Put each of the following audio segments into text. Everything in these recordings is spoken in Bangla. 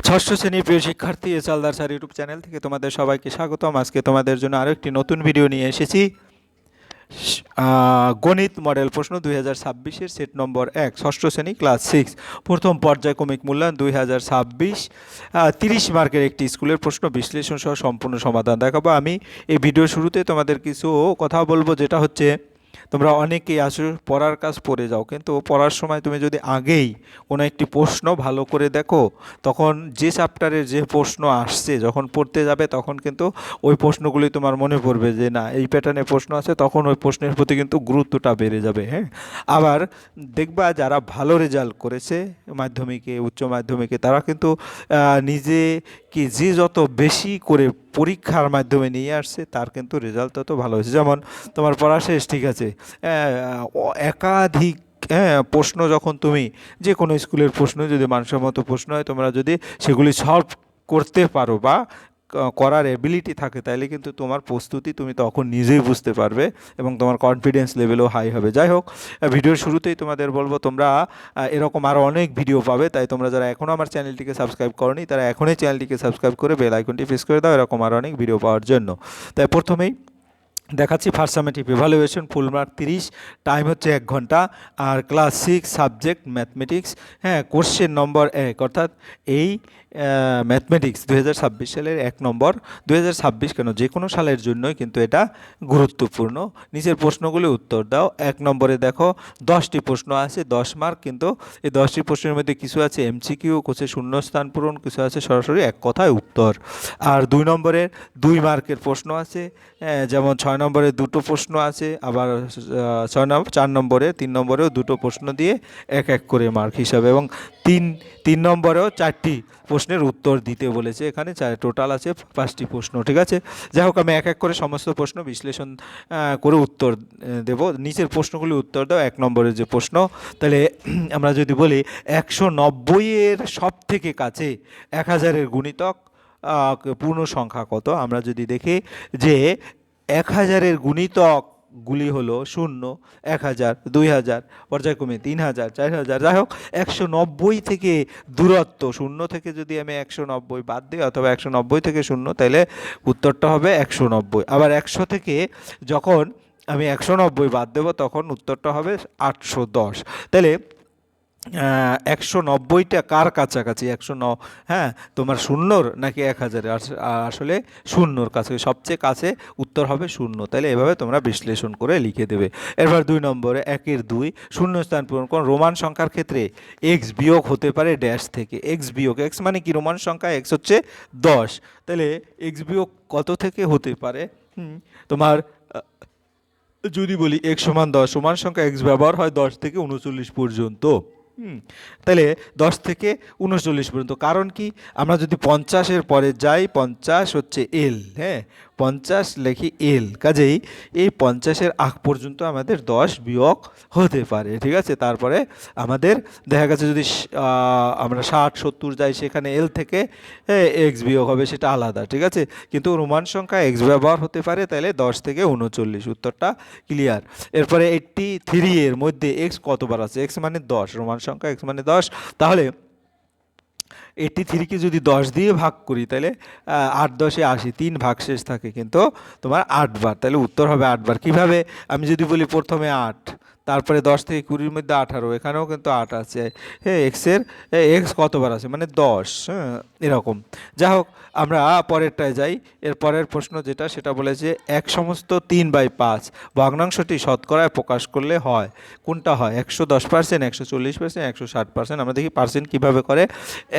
ষষ্ঠ শ্রেণীর প্রিয় শিক্ষার্থী এচালদার স্যার ইউটিউব চ্যানেল থেকে তোমাদের সবাইকে স্বাগতম। আজকে তোমাদের জন্য আরও একটি নতুন ভিডিও নিয়ে এসেছি। গণিত মডেল প্রশ্ন 2026-এর সেট নম্বর 1, ষষ্ঠ শ্রেণী ক্লাস 6, প্রথম পর্যায়ক্রমিক মূল্যায়ন 2026, 30 মার্কের একটি স্কুলের প্রশ্ন বিশ্লেষণ সহ সম্পূর্ণ সমাধান দেখাবো। আমি এই ভিডিওর শুরুতে তোমাদের কিছু কথা বলবো, যেটা হচ্ছে তোমরা অনেকেই আসলে পড়ার কাজ পড়ে যাও, কিন্তু পড়ার সময় তুমি যদি আগেই কোনো একটি প্রশ্ন ভালো করে দেখো, তখন যে চ্যাপ্টারের যে প্রশ্ন আসছে যখন পড়তে যাবে তখন কিন্তু ওই প্রশ্নগুলি তোমার মনে পড়বে যে না এই প্যাটার্নে প্রশ্ন আছে, তখন ওই প্রশ্নের প্রতি কিন্তু গুরুত্বটা বেড়ে যাবে। হ্যাঁ, আবার দেখবা যারা ভালো রেজাল্ট করেছে মাধ্যমিকে, উচ্চ মাধ্যমিকে, তারা কিন্তু নিজেকে যে যত বেশি করে পরীক্ষার মাধ্যমে নিয়ে আসছে তার কিন্তু রেজাল্ট তত ভালো হয়েছে। যেমন তোমার পড়া শেষ, ঠিক আছে, একাধিক প্রশ্ন যখন তুমি যে কোনো স্কুলের প্রশ্ন যদি মানসম্মত প্রশ্ন হয়, তোমরা যদি সেগুলি সলভ করতে পারো বা করার এবিলিটি থাকে, তাইলে কিন্তু তোমার প্রস্তুতি তুমি তখন নিজেই বুঝতে পারবে এবং তোমার কনফিডেন্স লেভেলও হাই হবে। যাই হোক, ভিডিওর শুরুতেই তোমাদের বলবো তোমরা এরকম আরও অনেক ভিডিও পাবে, তাই তোমরা যারা এখনও আমার চ্যানেলটিকে সাবস্ক্রাইব করোনি তারা এখনই চ্যানেলটিকে সাবস্ক্রাইব করে বেল আইকনটি প্রেস করে দাও এরকম আরও অনেক ভিডিও পাওয়ার জন্য। তাই প্রথমেই দেখাচ্ছি first summative evaluation, full mark 30, time হচ্ছে 1 ঘন্টা, আর ক্লাস 6 সাবজেক্ট ম্যাথমেটিক্স। হ্যাঁ, কোশ্চেন নম্বর 1, অর্থাৎ এই ম্যাথমেটিক্স 2026 সালের 1 নম্বর। 2026 কেন, যে কোনো সালের জন্যই কিন্তু এটা গুরুত্বপূর্ণ। নিচের প্রশ্নগুলি উত্তর দাও। 1 নম্বরে দেখো 10টি প্রশ্ন আছে, 10 মার্ক, কিন্তু এই 10টি প্রশ্নের মধ্যে কিছু আছে এমসিকিউ, কিছু শূন্যস্থান পূরণ, কিছু আছে সরাসরি এক কথায় উত্তর। আর 2 নম্বরের 2 মার্কের প্রশ্ন আছে, যেমন 6 নম্বরে 2টো প্রশ্ন আছে, আবার 4 নম্বরে 3 নম্বরেও 2টো প্রশ্ন দিয়ে এক এক করে মার্ক হিসাবে, এবং 3 নম্বরেও 4টি প্রশ্নের উত্তর দিতে বলেছে। এখানে টোটাল আছে 5টি প্রশ্ন, ঠিক আছে। যাই হোক, আমি এক এক করে সমস্ত প্রশ্ন বিশ্লেষণ করে উত্তর দেব। নিচের প্রশ্নগুলি উত্তর দাও। 1 নম্বরের যে প্রশ্ন, তাহলে আমরা যদি বলি 190-এর সব থেকে কাছে 1000-এর গুণিতক পূর্ণ সংখ্যা কত, আমরা যদি দেখি যে 1000-এর গুণিতকগুলি হলো 0, 1000, 2000, পর্যায়ক্রমে 3000, 4000। যাই হোক, 190 থেকে দূরত্ব, 0 থেকে যদি আমি 190 বাদ দিই অথবা 190 থেকে 0, তাহলে উত্তরটা হবে 190। আবার 100 থেকে যখন আমি 190 বাদ দেবো তখন উত্তরটা হবে 810। তাহলে 190টা কার কাছাকাছি? 109, হ্যাঁ, তোমার 0 নাকি 1000? আসলে 0-র কাছে, সবচেয়ে কাছে উত্তর হবে 0। তাহলে এভাবে তোমরা বিশ্লেষণ করে লিখে দেবে। এরপর 2 নম্বরে 1-এর 2, শূন্যস্থান পূরণ। কোন রোমান সংখ্যার ক্ষেত্রে এক্স বিয়োগ হতে পারে ড্যাশ থেকে? এক্স বিয়োগ, এক্স মানে কি রোমান সংখ্যা, এক্স হচ্ছে 10, তাহলে এক্স বিয়োগ কত থেকে হতে পারে? তোমার যদি বলি x সমান 10, রোমান সংখ্যা এক্স ব্যবহার হয় 10 থেকে 39 পর্যন্ত। তাহলে 10 থেকে 39 পর্যন্ত, কারণ কি, আমরা যদি 50-এর পরে যাই, 50 হচ্ছে এল, হ্যাঁ, 50 লেখি এল, কাজেই এই 50-এর আগ পর্যন্ত আমাদের 10 বিয়োগ হতে পারে, ঠিক আছে। তারপরে আমাদের দেখা গেছে যদি আমরা 60, 70 যাই, সেখানে এল থেকে এক্স বিয়োগ হবে, সেটা আলাদা, ঠিক আছে। কিন্তু রোমান সংখ্যা এক্স ব্যবহার হতে পারে, তাহলে 10 থেকে 39, উত্তরটা ক্লিয়ার। এরপরে 83-এর মধ্যে এক্স কতবার আছে? এক্স মানে 10, রোমান সংখ্যা এক্স মানে 10, তাহলে 83-কে যদি 10 দিয়ে ভাগ করি, তাহলে 8 10-এ 80, 3 ভাগশেষ থাকে কিন্তু তোমার 8 বার, তাহলে উত্তর হবে 8 বার। কীভাবে? আমি যদি বলি প্রথমে 8, তারপরে 10 থেকে 20-র মধ্যে 18, এখানেও কিন্তু 8 আছে, হ্যাঁ, এক্স কতবার আছে মানে 10, হ্যাঁ, এরকম। যাই হোক, আমরা পরেরটায় যাই। এর পরের প্রশ্ন যেটা, সেটা বলেছে 1/3/5 ভগ্নাংশটি শতকরায় প্রকাশ করলে হয়, কোনটা হয়? 110%, 140%, 160%। আমরা দেখি পার্সেন্ট কীভাবে করে।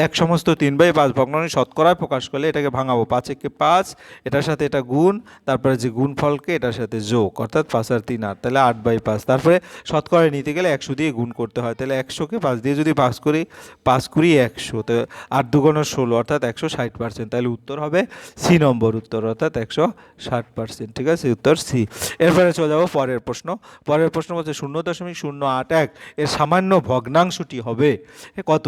1/3/5 ভগ্নাংশ শতকরায় প্রকাশ করলে এটাকে ভাঙাবো, 5 একে 5, এটার সাথে এটা গুণ, তারপরে যে গুণফলকে এটার সাথে যোগ, অর্থাৎ 5 আর 3 8, তাহলে 8/5। তারপরে শতকরায় নিতে গেলে 100 দিয়ে গুণ করতে হয়, তাহলে 100-কে 5 দিয়ে যদি ভাগ করি, 5 কুড়ি 100, তো 8 2 16, অর্থাৎ 160%। তাহলে উত্তর হবে সি নম্বর উত্তর, অর্থাৎ 160%, ঠিক আছে, উত্তর সি। এরপরে চলে যাবো পরের প্রশ্ন। পরের প্রশ্ন বলছে 0.081 এর সামান্য ভগ্নাংশটি হবে কত?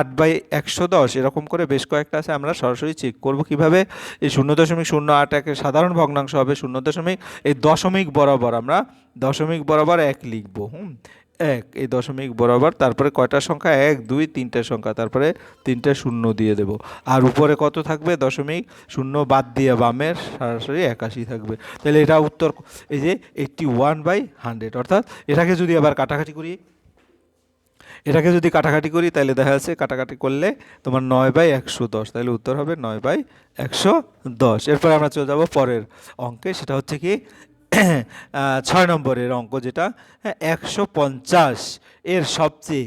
8/110, এরকম করে বেশ কয়েকটা আছে, আমরা সরাসরি চেক করব কিভাবে। এই 0.081 এর সাধারণ ভগ্নাংশ হবে 0. এই দশমিক বরাবর আমরা 1 লিখব। এক, এই দশমিক বরাবর, তারপরে কয়টা সংখ্যা, 1 2 3টা সংখ্যা, তারপরে 3টা শূন্য দিয়ে দেব। আর উপরে কত থাকবে, দশমিক, শূন্য বাদ দিয়ে বামের সরাসরি 81 থাকবে। তাহলে এটা উত্তর, এই যে 81/100। অর্থাৎ এটাকে যদি আবার কাটাকাটি করি, তাহলে দেখা যাচ্ছে কাটাকাটি করলে তোমার 9/110, তাহলে উত্তর হবে 9/110। এরপর আমরা চলে যাব পরের অঙ্কে, সেটা হচ্ছে কি 6 নম্বরের অঙ্ক, যেটা 150 এর সবচেয়ে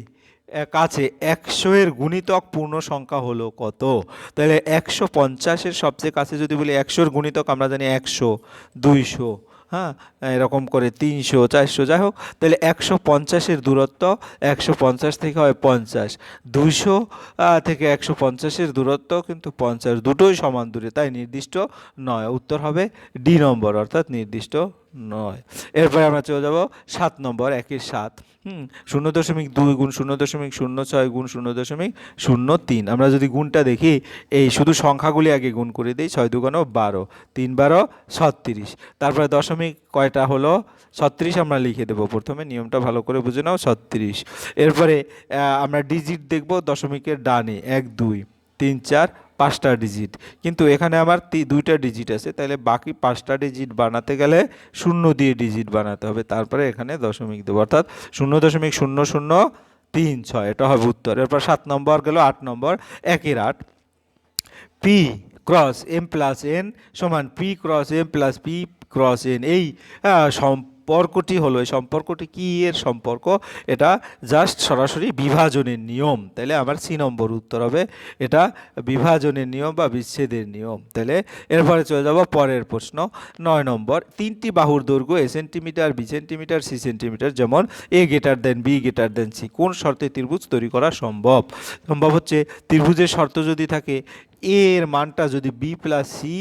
কাছে 100 এর গুণিতক পূর্ণ সংখ্যা হলো কত। তাহলে 150 এর সবচেয়ে কাছে যদি বলি 100 এর গুণিতক আমরা জানি 100, 200, হ্যাঁ, এরকম করে 300, 400, যাই হোক। তাহলে 150-এর দূরত্ব, 150 থেকে হয় 50, 200 থেকে 150-এর দূরত্ব কিন্তু 50, দুটোই সমান দূরে, তাই নির্দিষ্ট নয়। উত্তর হবে ডি নম্বর, অর্থাৎ নির্দিষ্ট নয়। এরপরে আমরা চলে যাব 7 নম্বর, 1-7, 0.2 গুণ 0.06 গুণ 0.03। আমরা যদি গুণটা দেখি, এই শুধু সংখ্যাগুলি আগে গুণ করে দিই, 6 2 12, 3 12 36, তারপরে দশমিক কয়টা হলো 36 আমরা লিখে দেবো প্রথমে, নিয়মটা ভালো করে বুঝে নাও, 36। এরপরে আমরা ডিজিট দেখব দশমিকের ডানে, 1 2 3 4 5টা ডিজিট, কিন্তু এখানে আমার 2টা ডিজিট আছে, তাহলে বাকি 5টা ডিজিট বানাতে গেলে শূন্য দিয়ে ডিজিট বানাতে হবে, তারপরে এখানে দশমিক দেবো, অর্থাৎ 0.0036, এটা হবে উত্তর। এরপর 7 নম্বর গেল। 8 number, 1-8, P cross M plus N সমান P cross M plus P cross N. এই সম্পর্কটি হলো, এই সম্পর্কটি কি এর সম্পর্ক, এটা জাস্ট সরাসরি বিভাজনের নিয়ম। তাহলে আমার সি নম্বর উত্তর হবে, এটা বিভাজনের নিয়ম বা বিচ্ছেদের নিয়ম। তাহলে এরপরে চলে যাব পরের প্রশ্ন, 9 নম্বর, 3টি বাহুর দৈর্ঘ্য A centimetre, B centimetre, C centimetre, যেমন A greater than B greater than C, কোন শর্তে ত্রিভুজ তৈরি করা সম্ভব। সম্ভব হচ্ছে ত্রিভুজের শর্ত যদি থাকে, এ এর মানটা যদি বি প্লাস সি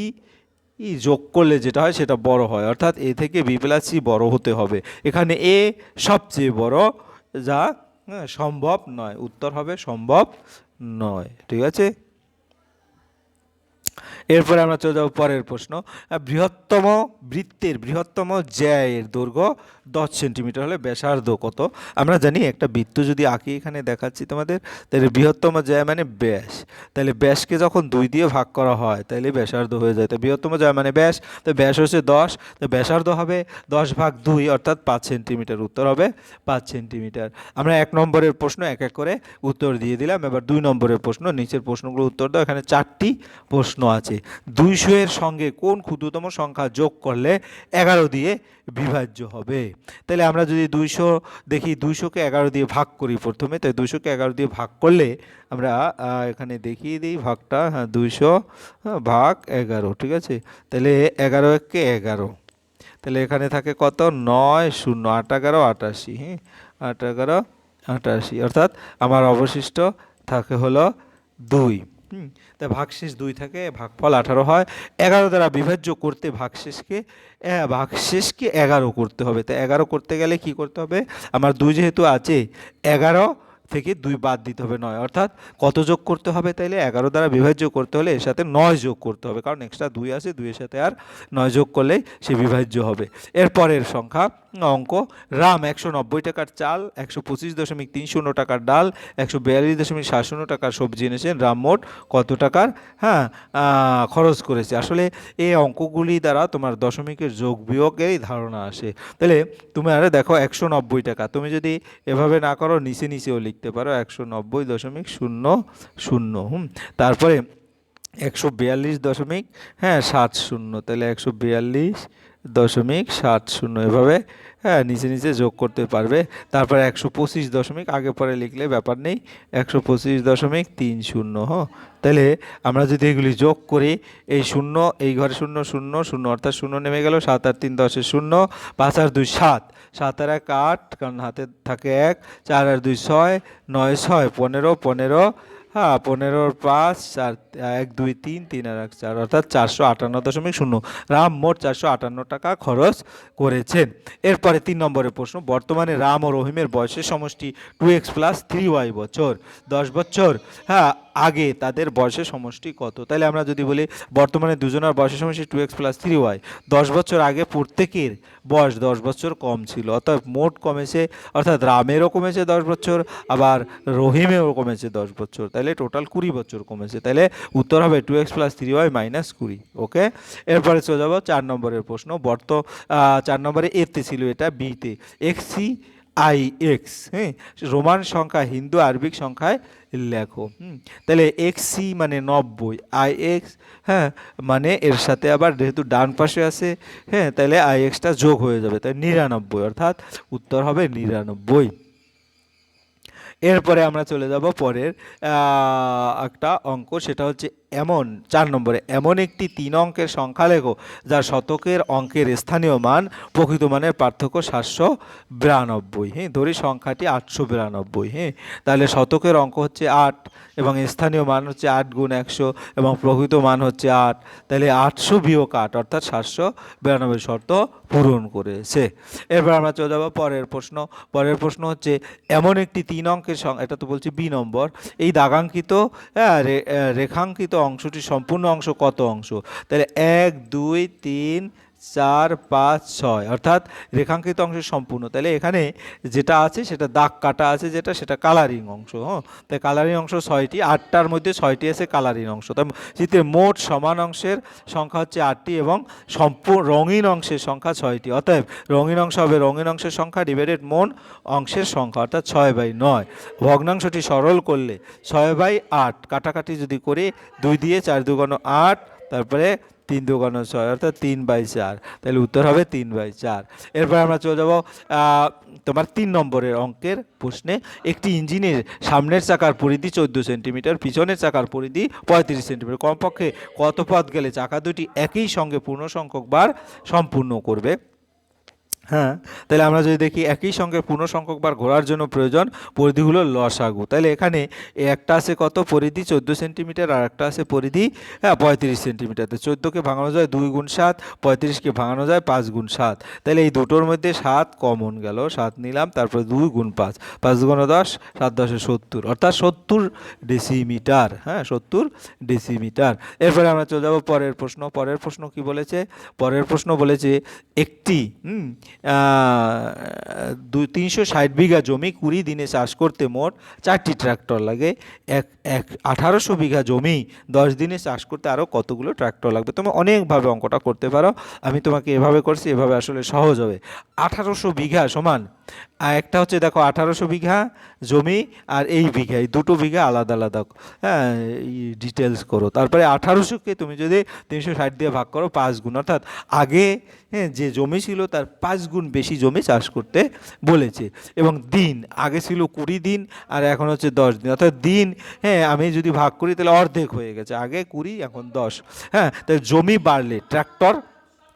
যোগ করলে যেটা হয় সেটা বড় হয়, অর্থাৎ এ থেকে বি প্লাস সি বড় হতে হবে। এখানে এ সবচেয়ে বড়, যা সম্ভব নয়। উত্তর হবে সম্ভব নয়। ঠিক আছে, এরপরে আমরা চলে যাব পরের প্রশ্ন, বৃহত্তম বৃত্তের বৃহত্তম জ্যায়ের দৈর্ঘ্য 10 সেন্টিমিটার হলে ব্যাসার্ধ কত। আমরা জানি একটা বৃত্ত যদি আঁকি, এখানে দেখাচ্ছি তোমাদের, তাহলে বৃহত্তম জ্যা মানে ব্যাস, তাহলে ব্যাসকে যখন 2 দিয়ে ভাগ করা হয় তাহলে ব্যাসার্ধ হয়ে যায়। তো বৃহত্তম জ্যা মানে ব্যাস, তো ব্যাস হচ্ছে 10, তো ব্যাসার্ধ হবে 10/2, অর্থাৎ 5 সেন্টিমিটার। উত্তর হবে 5 সেন্টিমিটার। আমরা 1 নম্বরের প্রশ্ন এক এক করে উত্তর দিয়ে দিলাম। এবার 2 নম্বরের প্রশ্ন, নিচের প্রশ্নগুলো উত্তর দাও। এখানে 4টি প্রশ্ন আছে। 200 এর সঙ্গে কোন ক্ষুদ্রতম সংখ্যা যোগ করলে 11 দিয়ে বিভাজ্য হবে। তাহলে আমরা যদি 200 দেখি, 200-কে 11 দিয়ে ভাগ করি প্রথমে, তাই 200-কে 11 দিয়ে ভাগ করলে আমরা এখানে দেখিয়ে দিই ভাগটা, হ্যাঁ, 200 ভাগ 11, ঠিক আছে। তাহলে 11-1-কে 11, তাহলে এখানে থাকে কত, 9 0 8 11 88, হ্যাঁ, 8 11 88, অর্থাৎ আমার অবশিষ্ট থাকে হলো 2। তাই ভাগশেষ 2 থাকে, ভাগফল 18 হয়। 11 দ্বারা বিভাজ্য করতে ভাগশেষকে 11 করতে হবে। তাই 11 করতে গেলে কি করতে হবে, আমার 2 যেহেতু আছে, 11 থেকে 2 বাদ দিতে হবে 9, অর্থাৎ কত যোগ করতে হবে, তাইলে 11 দ্বারা বিভাজ্য করতে হলে এর সাথে 9 যোগ করতে হবে, কারণ এক্সট্রা 2 আছে, 2 এর সাথে আর 9 যোগ করলেই সে বিভাজ্য হবে। এরপরের সংখ্যা অঙ্ক, রাম 190 টাকার চাল, 125.30 টাকার ডাল, 142.70 টাকার সবজি এনেছেন, রাম মোট কত টাকার, হ্যাঁ, খরচ করেছে। আসলে এই অঙ্কগুলি দ্বারা তোমার দশমিকের যোগ বিয়োগেরই ধারণা আসে। তাহলে তুমি আরে দেখো 190 টাকা, তুমি যদি এভাবে না করো নিচে নিচেও লিখতে পারো 190.00, তারপরে 142 হ্যাঁ 70, তাহলে 142.70 এভাবে, হ্যাঁ, নিচে নিচে যোগ করতে পারবে। তারপরে 125 আগে পরে লিখলে ব্যাপার নেই, 125.30, হ্যাঁ। তাহলে আমরা যদি এগুলি যোগ করি, এই 0 এই ঘরে 0 0 0, অর্থাৎ 0 নেমে গেল, 7 আর 3 10 0, 5 আর 2 7, 7 আর 1 8, কারণ হাতে থাকে 1, 4 আর 2 6, 9 6 15 15, হ্যাঁ, 15 5 4 1 2 3 3 আর 1 4, অর্থাৎ 458.0। রাম মোট 458 টাকা খরচ করেছেন। এরপরে 3 নম্বরের প্রশ্ন, বর্তমানে রাম ও রহিমের বয়সের সমষ্টি 2x + 3y বছর, 10 বছর, হ্যাঁ, আগে তাদের বয়সের সমষ্টি কত। তাহলে আমরা যদি বলি বর্তমানে দুজনের বয়সের সমষ্টি 2x + 3y, 10 বছর আগে প্রত্যেকের বয়স 10 বছর কম ছিল, অর্থাৎ মোট কমেছে, অর্থাৎ রামেরও কমেছে 10 বছর, আবার রহিমেরও কমেছে 10 বছর, তাহলে টোটাল 20 বছর কমেছে। তাহলে উত্তর হবে 2x + 3y - 20। ওকে, এরপরে চলে যাবো 4 নম্বরের প্রশ্ন। 4 নম্বরে এতে ছিল, এটা বিতে XC IX, হ্যাঁ, রোমান সংখ্যা হিন্দু আরবিক সংখ্যায় লেখো। তাহলে XC মানে 90, IX, হ্যাঁ, মানে এর সাথে আবার যেহেতু ডান পাশে আছে, হ্যাঁ, তাহলে IXটা যোগ হয়ে যাবে, তাই 99, অর্থাৎ উত্তর হবে 99। এরপরে আমরা চলে যাব পরের একটা অঙ্ক, সেটা হচ্ছে এমন 4 নম্বরে এমন একটি 3 অঙ্কের সংখ্যা লেখো যার শতকের অঙ্কের স্থানীয় মান প্রকৃত মানের পার্থক্য 792। হ্যাঁ, ধরি সংখ্যাটি 892। হ্যাঁ, তাহলে শতকের অঙ্ক হচ্ছে 8 এবং স্থানীয় মান হচ্ছে 8 × 100 এবং প্রকৃত মান হচ্ছে 8, তাহলে 800 বিয়োগ 8 অর্থাৎ 792 শর্ত পূরণ করেছে। এরপর আমরা চলে যাব পরের প্রশ্ন। পরের প্রশ্ন হচ্ছে এমন একটি 3 অঙ্কের সংখ্যা, এটা তো বলছি বি নম্বর, এই দাগাঙ্কিত রেখাঙ্কিত অংশটি সম্পূর্ণ অংশ কত অংশ। তাহলে 1 2 3 4 5 6, অর্থাৎ রেখাঙ্কিত অংশের সম্পূর্ণ। তাহলে এখানে যেটা আছে সেটা দাগ কাটা আছে, যেটা সেটা কালারিং অংশ। হ্যাঁ, তাই কালারিং অংশ 6টি, 8টার মধ্যে 6টি আছে কালারিং অংশ। তাই চিত্রে মোট সমান অংশের সংখ্যা হচ্ছে 8টি এবং রঙিন অংশের সংখ্যা 6টি। অতএব রঙিন অংশ হবে রঙিন অংশের সংখ্যা ডিভাইডেড মোট অংশের সংখ্যা, অর্থাৎ 6/9। ভগ্নাংশটি সরল করলে 6/8, কাটাকাটি যদি করে 2 দিয়ে 4 × 2 = 8, তারপরে 3 × 2 = 6, অর্থাৎ 3/4, তাহলে উত্তর হবে 3/4। এরপর আমরা চলে যাব তোমার 3 নম্বরের অঙ্কের প্রশ্নে। একটি ইঞ্জিনের সামনের চাকার পরিধি 14 সেন্টিমিটার, পিছনের চাকার পরিধি 35 সেন্টিমিটার। কমপক্ষে কত পথ গেলে চাকা দুটি একই সঙ্গে পূর্ণ সংখ্যক বার সম্পূর্ণ করবে। হ্যাঁ, তাহলে আমরা যদি দেখি একই সঙ্গে পূর্ণ সংখ্যক বার ঘোরার জন্য প্রয়োজন পরিধিগুলো লসাগু। তাহলে এখানে একটা আছে কত পরিধি 14 সেন্টিমিটার, আর একটা আছে পরিধি 35 সেন্টিমিটার। তো 14কে ভাঙানো যায় 2 × 7, 35কে ভাঙানো যায় 5 × 7। তাহলে এই দুটোর মধ্যে 7 কমন গেল, 7 নিলাম, তারপরে 2 × 5, 5 × 10, 7 × 10 = 70, অর্থাৎ 70 ডেসিমিটার। হ্যাঁ, 70 ডেসিমিটার। এরপরে আমরা চলে যাব পরের প্রশ্ন। পরের প্রশ্ন কি বলেছে? পরের প্রশ্ন বলেছে একটি 360 বিঘা জমি 20 দিনে চাষ করতে মোট 4টি ট্রাক্টর লাগে। 1800 বিঘা জমি 10 দিনে চাষ করতে আরও কতগুলো ট্রাক্টর লাগবে। তুমি অনেকভাবে অঙ্কটা করতে পারো, আমি তোমাকে এভাবে করছি, এভাবে আসলে সহজ হবে। 1800 বিঘা সমান, একটা হচ্ছে দেখো 1800 বিঘা জমি আর এই বিঘা, এই দুটো বিঘা আলাদা আলাদা, হ্যাঁ, ডিটেলস করো। তারপরে 1800কে তুমি যদি 360 দিয়ে ভাগ করো 5 গুণ, অর্থাৎ আগে যে জমি ছিল তার 5 গুণ বেশি জমি চাষ করতে বলেছে। এবং দিন আগে ছিল 20 দিন আর এখন হচ্ছে 10 দিন, অর্থাৎ দিন, হ্যাঁ, আমি যদি ভাগ করি তাহলে অর্ধেক হয়ে গেছে, আগে 20 এখন 10। হ্যাঁ, তাই জমি বাড়লে ট্রাক্টর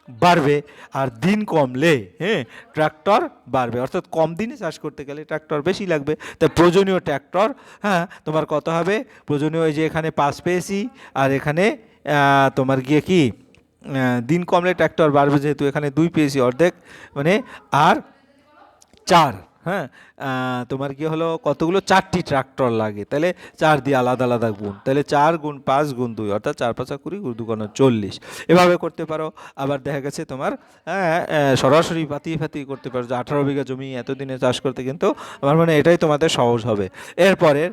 বাড়বে, আর দিন কমলে, হ্যাঁ, ট্রাক্টর বাড়বে, অর্থাৎ কম দিনে চাষ করতে গেলে ট্রাক্টর বেশি লাগবে। তাই প্রয়োজনীয় ট্রাক্টর, হ্যাঁ, তোমার কত হবে প্রয়োজনীয়, ওই যে এখানে 5 পেয়েছি আর এখানে তোমার গিয়ে কি দিন কমলে ট্রাক্টর বাড়বে, যেহেতু এখানে 2 পেয়েছি অর্ধেক, মানে আর 4, হ্যাঁ, তোমার কি হলো কতগুলো 4টি ট্রাক্টর লাগে, তাহলে 4 দিয়ে আলাদা আলাদা গুণ, তাহলে 4 × 5 × 2, অর্থাৎ 4 × 5 = 20, 2 × 40। এভাবে করতে পারো। আবার দেখা গেছে তোমার সরাসরি ফাতিয়ে করতে পারো যে 18 বিঘা জমি এতদিনে চাষ করতে, কিন্তু আমার মনে এটাই তোমাদের সহজ হবে। এরপরের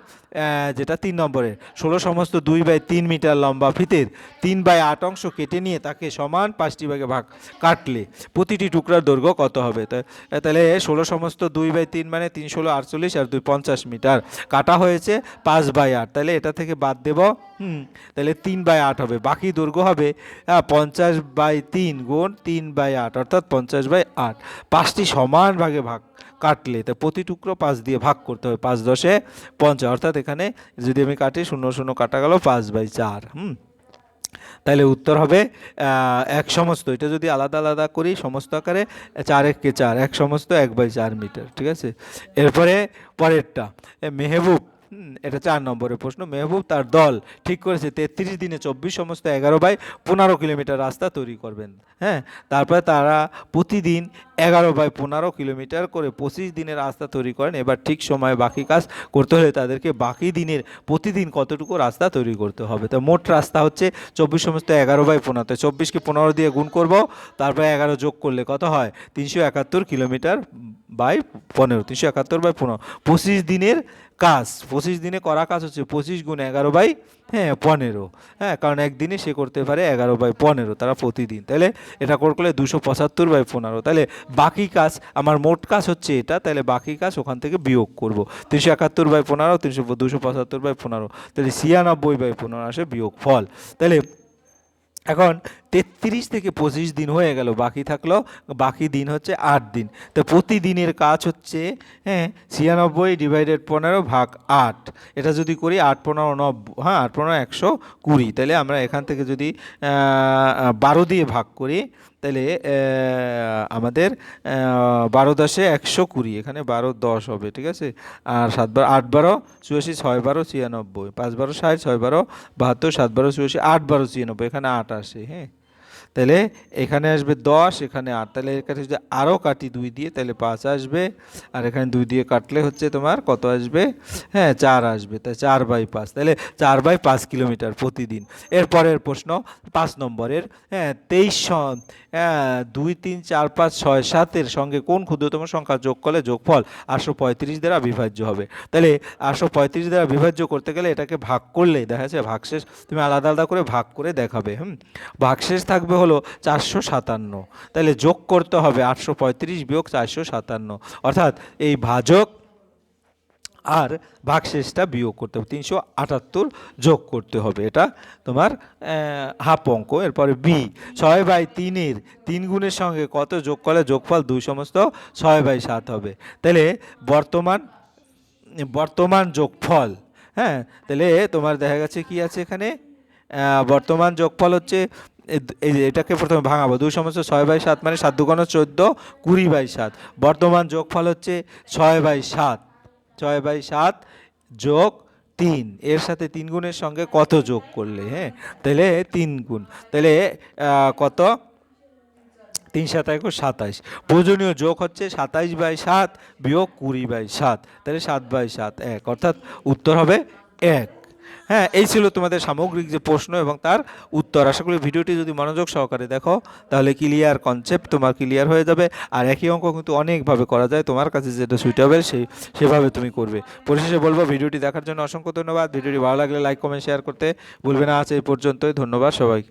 যেটা 3 নম্বরের 16 সমস্ত 2/3 মিটার লম্বা ফিতের 3/8 অংশ কেটে নিয়ে তাকে সমান 5টি ভাগে ভাগ কাটলে প্রতিটি টুকরার দৈর্ঘ্য কত হবে। তাহলে 16 সমস্ত 2/3 মানে 3 × 16 = 48 আর 2 = 50 মিটার, কাটা হয়েছে 5/8, তাহলে এটা থেকে বাদ দেব, তাহলে 3/8 হবে, বাকি দৈর্ঘ্য হবে 50/3 × 3/8, অর্থাৎ 50/8। 5টি সমান ভাগে ভাগ কাটলে তা প্রতি টুকরো 5 দিয়ে ভাগ করতে হবে, 5 × 10 = 50, অর্থাৎ এখানে যদি আমি কাটি 0 0 কাটা গেল 5/4। তাহলে উত্তর হবে 1 সমস্ত, এটা যদি আলাদা আলাদা করি সমস্ত আকারে 4 × 1 = 4, 1 সমস্ত 1/4 মিটার, ঠিক আছে। এরপরে পরেরটা, মেহবুব এটা 4 নম্বরের প্রশ্ন। মেহবুব তার দল ঠিক করেছে 33 দিনে 24 সমস্ত 11/15 কিলোমিটার রাস্তা তৈরি করবেন। হ্যাঁ, তারপরে তারা প্রতিদিন 11/15 কিলোমিটার করে 25 দিনের রাস্তা তৈরি করেন। এবার ঠিক সময়ে বাকি কাজ করতে হলে তাদেরকে বাকি দিনের প্রতিদিন কতটুকু রাস্তা তৈরি করতে হবে। তো মোট রাস্তা হচ্ছে 24 সমস্ত 11/15, তো 24কে 15 দিয়ে গুণ করব, তারপরে 11 যোগ করলে কত হয় 371 কিলোমিটার বাই 15, 371/15। 25 দিনের কাজ, 25 দিনে করা কাজ হচ্ছে 25 গুণ 11/15। হ্যাঁ, কারণ একদিনে সে করতে পারে 11/15 তারা প্রতিদিন, তাহলে এটা করলে 275/15। তাহলে বাকি কাজ, আমার মোট কাজ হচ্ছে এটা, তাহলে বাকি কাজ ওখান থেকে বিয়োগ করব। 371/15, 275/15, তাহলে 96/15 আসে বিয়োগ ফল। তাহলে এখন 33 থেকে 25 দিন হয়ে গেল, বাকি থাকলো, বাকি দিন হচ্ছে 8 দিন। তো প্রতিদিনের কাজ হচ্ছে 96 ডিভাইডেড 15 ভাগ 8। এটা যদি করি 8 15 90, হ্যাঁ 8 15 120, তাহলে আমরা এখান থেকে যদি 12 দিয়ে ভাগ করি, তাহলে আমাদের 12 10 120, এখানে 12 10 হবে, ঠিক আছে। আর 7 12 8 12 84, 6 12 96, 5 12 60, 6 12 72, 7 12 84, 8 12 96, এখানে 8 আসে। হ্যাঁ, তাহলে এখানে আসবে 10, এখানে 8, তাহলে এখানে যদি আরও কাটি 2 দিয়ে, তাহলে 5 আসবে, আর এখানে 2 দিয়ে কাটলে হচ্ছে তোমার কত আসবে, হ্যাঁ 4 আসবে। তাই 4/5, তাহলে 4/5 কিলোমিটার প্রতিদিন। এরপরের প্রশ্ন 5 নম্বরের, 23 2 3 4 5 6 7 সঙ্গে কোন ক্ষুদ্রতম সংখ্যা যোগ করলে যোগফল 835 দ্বারা বিভাজ্য হবে। তাহলে 835 দ্বারা বিভাজ্য করতে গেলে এটাকে ভাগ করলে দেখা যাচ্ছে ভাগশেষ তুমি আলাদা আলাদা করে ভাগ করে দেখাবে। ভাগশেষ থাকবে হলো 457, তাহলে যোগ করতে হবে 835 বিয়োগ 457, অর্থাৎ এই ভাজক আর ভাগশেষটা বিয়োগ করতে হবে, 378 যোগ করতে হবে। এটা তোমার হাফ অঙ্ক। এরপরে বি, 6/3 3 গুণের সঙ্গে কত যোগ করলে যোগফল 2 সমস্ত 6/7 হবে। তাহলে বর্তমান যোগফল, হ্যাঁ, তাহলে তোমার দেখা গেছে কি আছে এখানে, বর্তমান যোগফল হচ্ছে এই যে এটাকে প্রথমে ভাঙাবো, 2 সমস্ত 6/7 মানে 7 2 14, 20/7। বর্তমান যোগফল হচ্ছে 6/7, 6/7 যোগ 3, এর সাথে 3 গুণের সঙ্গে কত যোগ করলে, হ্যাঁ তাহলে 3 গুণ, তাহলে কত 3 7 27। প্রয়োজনীয় যোগ হচ্ছে 27/7 বিয়োগ 20/7, তাহলে 7/7 1, অর্থাৎ উত্তর হবে 1। হ্যাঁ, এই ছিল তোমাদের সামগ্রিক যে প্রশ্ন এবং তার উত্তর। আশা করি ভিডিওটি যদি মনোযোগ সহকারে দেখো তাহলে ক্লিয়ার কনসেপ্ট তোমার ক্লিয়ার হয়ে যাবে। আর একই অঙ্ক কিন্তু অনেকভাবে করা যায়, তোমার কাছে যেটা সুইটেবল সেভাবে তুমি করবে। পরিশেষে বলবো ভিডিওটি দেখার জন্য অসংখ্য ধন্যবাদ। ভিডিওটি ভালো লাগলে লাইক কমেন্ট শেয়ার করতে ভুলবে না। আজ এই পর্যন্তই, ধন্যবাদ সবাইকে।